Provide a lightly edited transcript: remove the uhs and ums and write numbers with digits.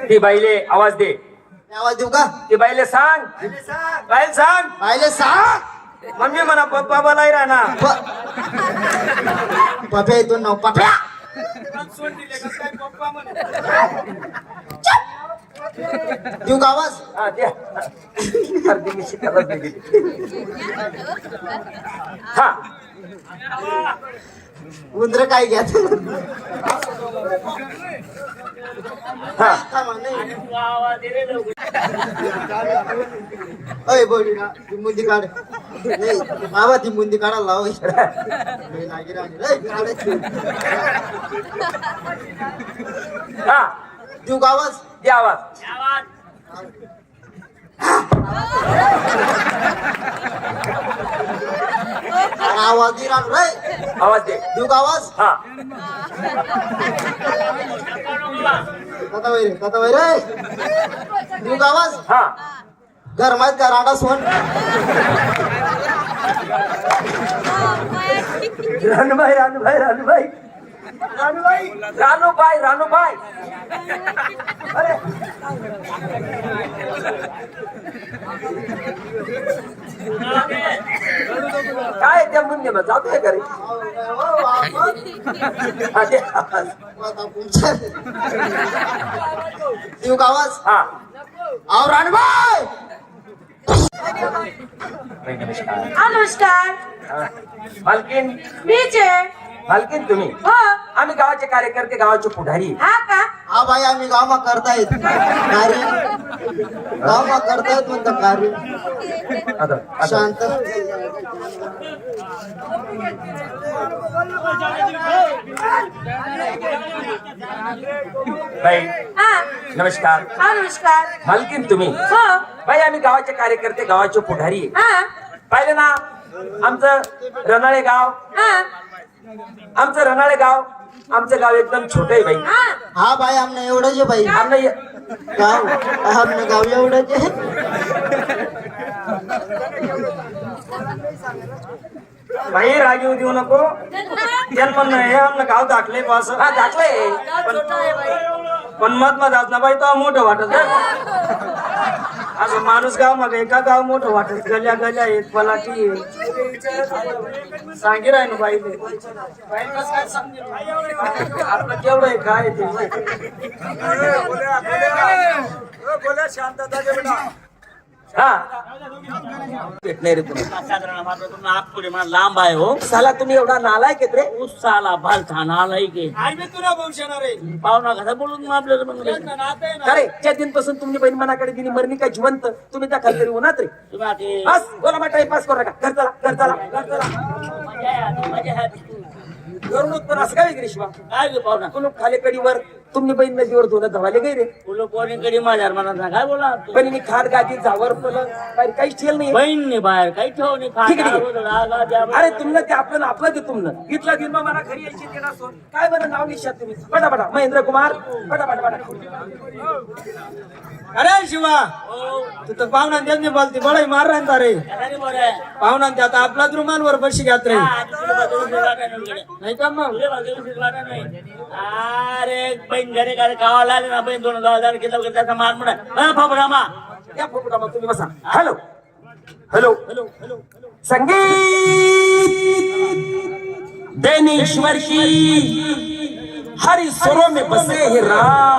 ती बाईले आवाज दे. आवाज देऊ का? ती बाईले सांग. बाईले सांग. पाहिले सांग. मम्मी म्हणा पप्पा बोलाय राहना. पप्या येतो ना पप्या. देऊ का आवाज? हा द्या. अर्धी मी शिकायला गेली. हा उंदर काय घ्या. हा अय बोडी ना ती मुंदी काढ. नाही बाबा ती मुंदी काढायला लाव. हा देऊ का आवाज? द्या आवाज. आवाज दे रान रे. आवाज दे. देऊ का आवाज? हा कथा वैरे देऊ का आवाज? हा गरमात का राडा सोन. रानूबाई रानूबाई रानूबाई रानूबाई रानूबाई. अरे काय त्या मुंडे मग जातोय घरी. हा, दे आवाज. देऊ का आवाज? हा आव राणबाई. नमस्कार. नमस्कार. मालकीन मीच आहे. मालकीन तुम्ही. हो. आम्ही गावाचे कार्यकर्ते गावाचे पुढारी. हा का? हा बाई आम्ही गावमा करतायत कार्य. गावमा करतायत म्हणतात कार्य. आता शांत. बाई हा. नमस्कार. नमस्कार. मालकीन तुम्ही. हो. बाई आम्ही गावाचे कार्यकर्ते गावाचे पुढारी. हा. पाहिलं ना आमचं रनाळे गाव. हा. आमचं रनाळे गाव. आमचं गाव एकदम छोट आहे बाई. हा. हा बाई आमने एवढंच आहे बाई. आमनं गाव आमने गाव एवढंच आहे. बाई राग येऊ देऊ नको. जन्म नाही आमनं गाव दाखले बस. हा दाखलंय पण मत दास ना बाई तो मोठं वाटत. असं माणूस गाव मग एका गाव मोठं वाटत. गल्या गल्या एक पलाटी सांगी राय ना बाई. आपलं केवढं आहे काय ते हा भेट नाही रे तुम्ही. पुढे मला लांब आहे हो. साला तुम्ही एवढा नालायक आहेत रे. उसाला भालथा नालाय की पाहुणा कसा बोलून आपल्याला अरे ज्या दिनपासून तुमची बहीण मनाकडे दिली मरणी काय जिवंत तुम्ही त्या खाली उन्हात रे. तुम्ही आता बस बोला मग टाइमपास करू नका. घर चला घर चला घर चला. मजा आहे. घरून पण असं काय गिरीश बा. काय गे पाहुणा कुलूप खाली कडीवर तुम्ही बहीण नदीवर धुणं धवाले गे रे. फुलं पोरीकडे माझ्या म्हणा काय बोला पण मी खाट गादी जावर पलं काही काहीच ठेल नाही. बहीण नाही बाहेर काही ठेव नाही ठीक आहे, ठीक अरे तुमनं ते आपलं आपलं ते तुमनं इथला दिन मला घरी यायची देणार सोड. काय बरं नाव निशात तुम्ही पटापटा महेंद्र कुमार पटापटा. अरे शिवा तू तर पाहुणा त्यांनी बोलते बळाई मार राहता रे. पाहुणा त्यात आपला रुमालवर बशी घात रे. नाही का मग? अरे बहीण घरी काय गावाला आले ना बहीण दोन गावाला घेतला त्याचा मार म्हणा फबरामा या फोटोला मग तुम्ही बसा. हॅलो हॅलो हॅलो हॅलो संगीत देनेश्वर की हरि स्वरों में बसे हे राम.